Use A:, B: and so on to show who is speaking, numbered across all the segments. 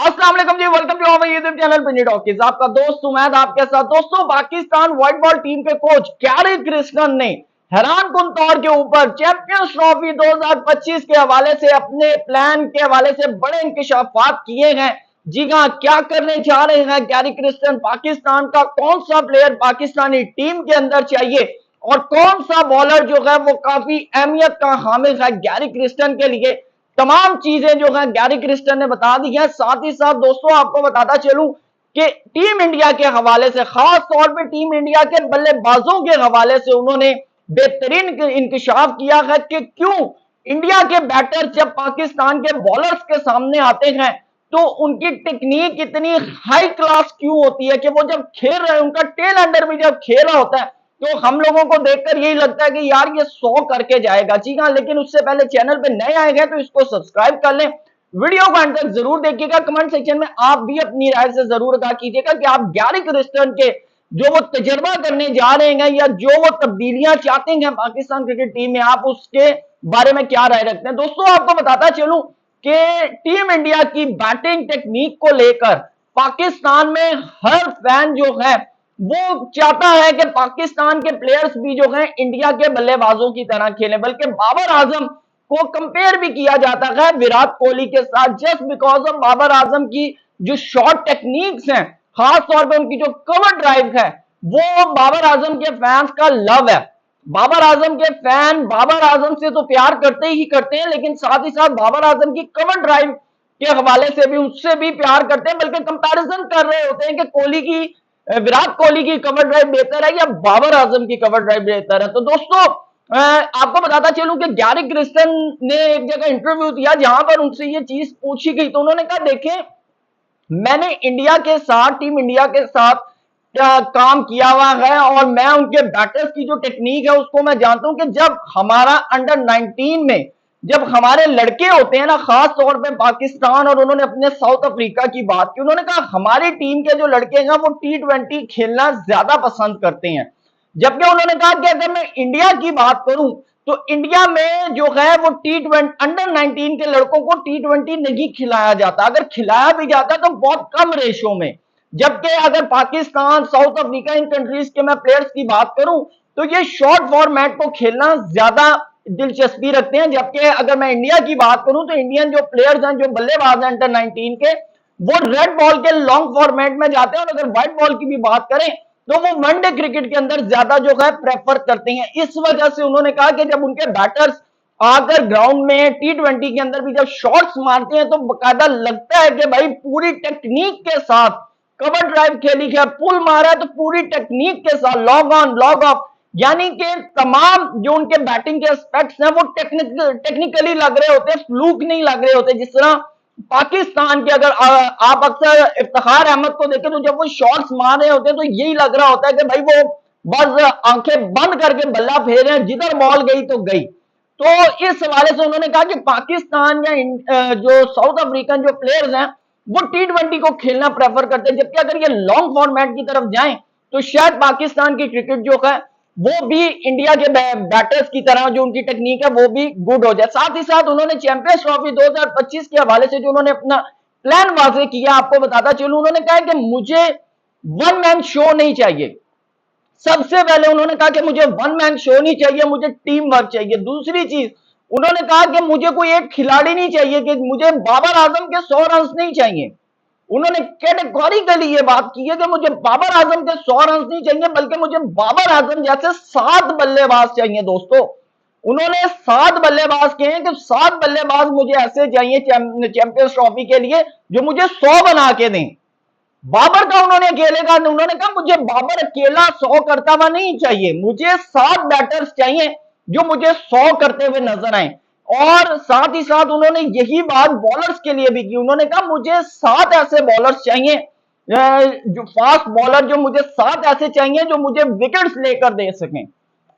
A: अस्सलाम वालेकुम जी, welcome to our YouTube channel Pini talkies. आपका दोस्त उमैद आपके साथ। दोस्तों, पाकिस्तान व्हाइट बॉल टीम के कोच गैरी क्रिस्टन ने हैरान कुन तौर के ऊपर चैंपियंस ट्रॉफी 2025 के हवाले से अपने प्लान के हवाले से बड़े इंकशाफात किए हैं। जी हाँ, क्या करने जा रहे हैं गैरी क्रिस्टन? पाकिस्तान का कौन सा प्लेयर पाकिस्तानी टीम के अंदर चाहिए और कौन सा बॉलर जो है वो काफी अहमियत का हामिल है गैरी क्रिस्टन के लिए, तमाम चीजें जो है गैरी क्रिस्टन ने बता दी है। साथ ही साथ दोस्तों आपको बताता चलूं कि टीम इंडिया के हवाले से, खास तौर पे टीम इंडिया के बल्लेबाजों के हवाले से उन्होंने बेहतरीन इंकशाफ किया है कि क्यों इंडिया के बैटर जब पाकिस्तान के बॉलर्स के सामने आते हैं तो उनकी टेक्निक इतनी हाई क्लास क्यों होती है कि वो जब खेल रहे हैं, उनका टेल अंडर भी जब खेल रहा होता है तो हम लोगों को देखकर यही लगता है कि यार ये 100 करके जाएगा। जी हाँ, लेकिन उससे पहले चैनल पे नए आए हैं तो इसको सब्सक्राइब कर लें, वीडियो को अंत तक जरूर देखिएगा। कमेंट सेक्शन में आप भी अपनी राय से जरूर अदा कीजिएगा कि आप गैरी क्रिस्टन के जो वो तजर्बा करने जा रहे हैं या जो वो तब्दीलियां चाहते हैं पाकिस्तान क्रिकेट टीम में, आप उसके बारे में क्या राय रखते हैं। दोस्तों आपको बताता चलूं कि टीम इंडिया की बैटिंग टेक्निक को लेकर पाकिस्तान में हर फैन जो है वो चाहता है कि पाकिस्तान के प्लेयर्स भी जो हैं इंडिया के बल्लेबाजों की तरह खेलें, बल्कि बाबर आजम को कंपेयर भी किया जाता है विराट कोहली के साथ, just because of Babar Azam की जो शॉट टेक्निक्स हैं, खास तौर पे उनकी जो कवर ड्राइव है, वो बाबर आजम के फैंस का लव है। बाबर आजम के फैन बाबर आजम से तो प्यार करते ही करते हैं, लेकिन साथ ही साथ बाबर आजम की कवर ड्राइव के हवाले से भी उससे भी प्यार करते हैं, बल्कि कंपैरिजन कर रहे होते हैं कि कोहली की, विराट कोहली की कवर ड्राइव बेहतर है या बाबर आजम की कवर ड्राइव बेहतर है। तो दोस्तों आपको बताता चलूं कि गैरी क्रिस्टन ने एक जगह इंटरव्यू दिया जहां पर उनसे ये चीज पूछी गई, तो उन्होंने कहा देखें, मैंने इंडिया के साथ, टीम इंडिया के साथ काम किया हुआ है और मैं उनके बैटर्स की जो टेक्निक है उसको मैं जानता हूं कि जब हमारा अंडर 19 में जब हमारे लड़के होते हैं ना, खास तौर पे पाकिस्तान, और उन्होंने अपने साउथ अफ्रीका की बात की, उन्होंने कहा हमारी टीम के जो लड़के हैं वो T20 खेलना ज्यादा पसंद करते हैं। जबकि उन्होंने कहा कि अगर मैं इंडिया की बात करूं तो इंडिया में जो है वो T20 अंडर 19 के लड़कों को T20 नहीं खिलाया जाता, अगर खिलाया भी जाता तो बहुत कम रेशो में। जबकि अगर पाकिस्तान, साउथ अफ्रीका, इन कंट्रीज के मैं प्लेयर्स की बात करूं तो ये शॉर्ट फॉर्मेट को खेलना ज्यादा दिलचस्पी रखते हैं। जबकि अगर मैं इंडिया की बात करूं तो इंडियन जो प्लेयर्स हैं, जो बल्लेबाज हैं अंडर 19 के, वो रेड बॉल के लॉन्ग फॉर्मेट में जाते हैं, और अगर व्हाइट बॉल की भी बात करें तो वो वनडे क्रिकेट के अंदर ज्यादा जो है प्रेफर करते हैं। इस वजह से उन्होंने कहा कि जब उनके बैटर्स आकर ग्राउंड में T20 के अंदर भी जब शॉट्स मारते हैं तो बकायदा लगता है कि भाई पूरी टेक्निक के साथ कवर ड्राइव खेली है, पुल मारा तो पूरी टेक्निक के साथ, लॉग ऑन लॉग ऑफ, यानी कि तमाम जो उनके बैटिंग के एस्पेक्ट्स हैं वो टेक्निकली लग रहे होते हैं, फ्लूक नहीं लग रहे होते। जिस तरह पाकिस्तान के अगर आप अक्सर इफ्तिखार अहमद को देखें तो जब वो शॉट्स मार रहे होते हैं तो यही लग रहा होता है कि भाई वो बस आंखें बंद करके बल्ला फेर रहे हैं, जिधर बॉल गई तो गई। तो इस हवाले से उन्होंने कहा कि पाकिस्तान या जो साउथ अफ्रीकन जो प्लेयर्स हैं वो T20 को खेलना प्रेफर करते हैं, जबकि अगर ये लॉन्ग फॉर्मेट की तरफ जाएं तो शायद पाकिस्तान की क्रिकेट जो है वो भी इंडिया के बैटर्स की तरह जो उनकी टेक्निक है वो भी गुड हो जाए। साथ ही साथ उन्होंने चैंपियंस ट्रॉफी 2025 के हवाले से जो उन्होंने अपना प्लान वाजे किया, आपको बताता चलूं, उन्होंने कहा कि मुझे वन मैन शो नहीं चाहिए। सबसे पहले उन्होंने कहा कि मुझे वन मैन शो नहीं चाहिए, मुझे टीम वर्क चाहिए। दूसरी चीज उन्होंने कहा कि मुझे कोई एक खिलाड़ी नहीं चाहिए, कि मुझे बाबर आजम के 100 रन नहीं चाहिए। उन्होंने कैटेगोरिकली ये बात की है कि मुझे बाबर आजम के 100 रन नहीं चाहिए, बल्कि मुझे बाबर आजम जैसे 7 बल्लेबाज चाहिए। दोस्तों उन्होंने 7 बल्लेबाज कहे हैं कि 7 बल्लेबाज मुझे ऐसे चाहिए चैंपियंस ट्रॉफी के लिए जो मुझे 100 बना के दें। बाबर का उन्होंने अकेले का, उन्होंने कहा मुझे बाबर अकेला 100 करता हुआ नहीं चाहिए, मुझे 7 बैटर्स चाहिए जो मुझे 100 करते हुए नजर आए। और साथ ही साथ उन्होंने यही बात बॉलर्स के लिए भी की, उन्होंने कहा मुझे 7 ऐसे बॉलर्स चाहिए, जो फास्ट बॉलर, जो मुझे 7 ऐसे चाहिए जो मुझे विकेट्स लेकर दे सकें।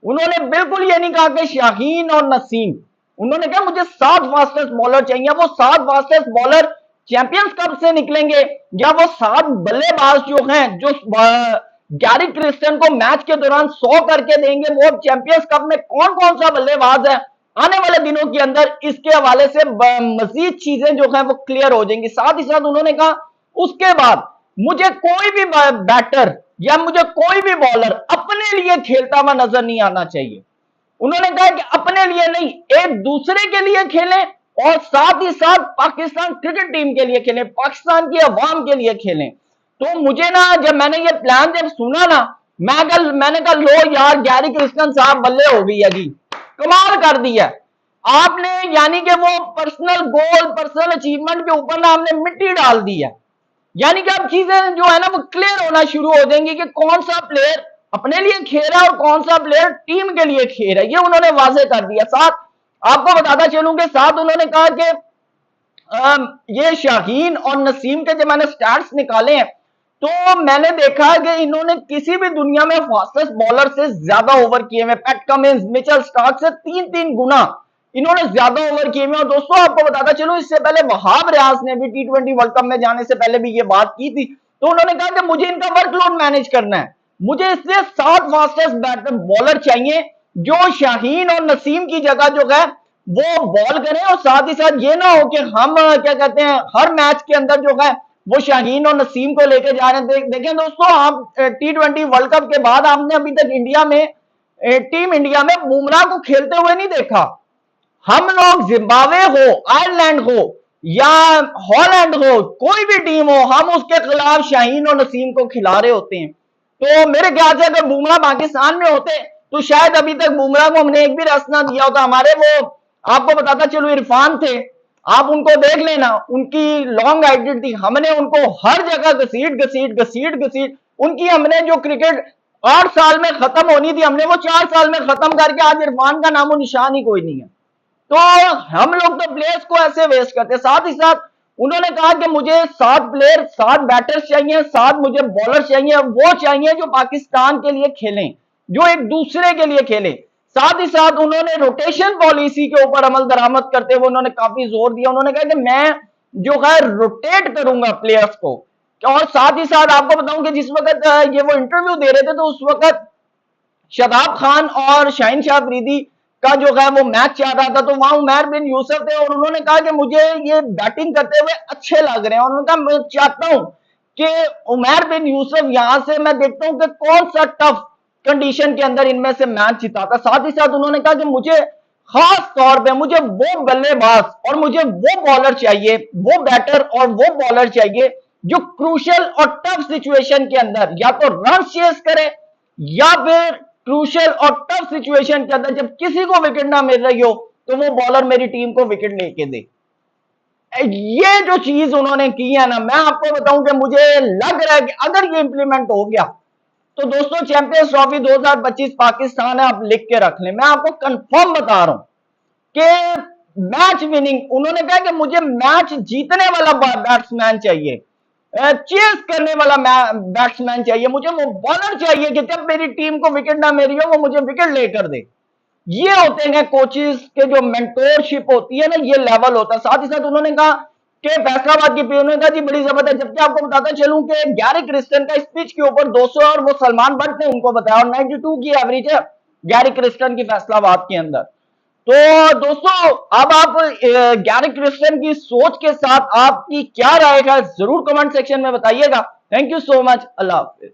A: उन्होंने बिल्कुल ये नहीं कहा कि शाहीन और नसीम, उन्होंने कहा मुझे 7 फास्टेस्ट बॉलर चाहिए। वो 7 फास्टेस्ट बॉलर चैंपियंस कप से निकलेंगे या वो 7 बल्लेबाज जो हैं जो गैरी क्रिस्टन को मैच के दौरान 100 करके देंगे, वो चैंपियंस कप में कौन कौन सा बल्लेबाज है आने वाले दिनों के अंदर इसके हवाले से मजीद चीजें जो है वो क्लियर हो जाएंगी। साथ ही साथ उन्होंने कहा उसके बाद मुझे कोई भी बैटर या मुझे कोई भी बॉलर अपने लिए खेलता हुआ नजर नहीं आना चाहिए। उन्होंने कहा कि अपने लिए नहीं, एक दूसरे के लिए खेलें और साथ ही साथ पाकिस्तान क्रिकेट टीम के लिए खेलें, पाकिस्तान की अवाम के लिए खेलें। तो मुझे ना जब मैंने ये प्लान जब सुना ना, मैंने कहा लो यार गैरी कृष्णन साहब बल्ले हो गई है जी, कमाल कर दिया आपने। यानी कि वो पर्सनल गोल पर्सनल अचीवमेंट के ऊपर ना हमने मिट्टी डाल दी है। यानी कि अब चीजें जो है ना वो क्लियर होना शुरू हो जाएंगी कि कौन सा प्लेयर अपने लिए खेल रहा है और कौन सा प्लेयर टीम के लिए खेल रहा है, ये उन्होंने वाजे कर दिया। साथ आपको बताता चलूं कि साथ उन्होंने कहा कि ये शाहीन और नसीम के जब मैंने स्टैट्स निकाले हैं तो मैंने देखा कि इन्होंने किसी भी दुनिया में फास्टेस्ट बॉलर से ज्यादा ओवर किए हुए, पैट कमिंस मिचेल स्टार्क से 3-3 गुना इन्होंने ज्यादा ओवर किए हुए। और दोस्तों आपको बताता चलूं इससे पहले वहाब रियाज ने भी T20 वर्ल्ड कप में जाने से पहले भी ये बात की थी, तो उन्होंने कहा कि मुझे इनका वर्कलोड मैनेज करना है, मुझे इसलिए 7 फास्टेस्ट बैटर बॉलर चाहिए जो शाहीन और नसीम की जगह जो है वो बॉल करें। और साथ ही साथ ये ना हो कि हम क्या कहते हैं हर मैच के अंदर जो है वो शाहीन और नसीम को लेकर जा रहे हैं। देखें दोस्तों, आप T20 वर्ल्ड कप के बाद आपने अभी तक इंडिया में टीम इंडिया में बुमराह को खेलते हुए नहीं देखा। हम लोग जिम्बाब्वे हो, आयरलैंड हो या हॉलैंड हो, कोई भी टीम हो, हम उसके खिलाफ शाहीन और नसीम को खिला रहे होते हैं। तो मेरे ख्याल से अगर बुमराह पाकिस्तान में होते तो शायद अभी तक बुमराह को हमने एक भी रस ना दिया होता। हमारे वो आपको बताता चलो इरफान थे, आप उनको देख लेना, उनकी लॉन्ग आइडेंटिटी, हमने उनको हर जगह घसीट उनकी हमने जो क्रिकेट 8 साल में खत्म होनी थी हमने वो 4 साल में खत्म करके आज इरफान का नामो निशान ही कोई नहीं है। तो हम लोग तो प्लेयर्स को ऐसे वेस्ट करते। साथ ही साथ उन्होंने कहा कि मुझे 7 प्लेयर 7 बैटर्स चाहिए, 7 मुझे बॉलर चाहिए, वो चाहिए जो पाकिस्तान के लिए खेलें, जो एक दूसरे के लिए खेलें। साथ ही साथ उन्होंने रोटेशन पॉलिसी के ऊपर अमल दरामद करते हुए उन्होंने काफी जोर दिया। उन्होंने कहा कि मैं जो है रोटेट करूंगा प्लेयर्स को। और साथ ही साथ आपको बताऊं कि जिस वक्त ये वो इंटरव्यू दे रहे थे तो उस वक्त शदाब खान और शाहीन शाह अफरीदी का जो है वो मैच चल रहा था, तो वहां उमर बिन यूसुफ थे और उन्होंने कहा कि मुझे ये बैटिंग करते हुए अच्छे लग रहे हैं। उन्होंने कहा मैं चाहता हूं कि उमर बिन यूसुफ यहां से मैं देखता हूं कि कौन सा टफ कंडीशन के अंदर इनमें से मैच जिताता। साथ ही साथ उन्होंने कहा कि मुझे खास तौर पे मुझे वो बल्लेबाज और मुझे वो बॉलर चाहिए, वो बैटर और वो बॉलर चाहिए जो क्रूशल और टफ सिचुएशन के अंदर या तो रन चेस करे या फिर क्रूशल और टफ सिचुएशन के अंदर जब किसी को विकेट ना मिल रही हो तो वो बॉलर मेरी टीम को विकेट लेके दे। ये जो चीज उन्होंने की है ना, मैं आपको बताऊं कि मुझे लग रहा है कि अगर ये इंप्लीमेंट हो गया तो दोस्तों चैंपियंस ट्रॉफी 2025 पाकिस्तान है, आप लिख के रख लें। मैं आपको कंफर्म बता रहा हूं कि मैच विनिंग, उन्होंने कहा कि मुझे मैच जीतने वाला बैट्समैन चाहिए, चेस करने वाला बैट्समैन चाहिए, मुझे वो बॉलर चाहिए कि जब मेरी टीम को विकेट ना मेरी हो वो मुझे विकेट लेकर दे। ये होते हैं कोचेस के जो मेंटोरशिप होती है ना, ये लेवल होता है। साथ ही साथ उन्होंने कहा कि फैसलाबाद की पीओ ने कहा जी बड़ी जबरदस्त। जबकि आपको बताता चलूं कि गैरी क्रिस्टन का स्पिच के ऊपर 200 और वो सलमान बट ने उनको बताया और 92 की एवरेज है गैरी क्रिस्टन की फैसलाबाद के अंदर। तो दोस्तों अब आप गैरी क्रिस्टन की सोच के साथ आपकी क्या राय है जरूर कमेंट सेक्शन में बताइएगा। Thank you so much, Allah Hafiz.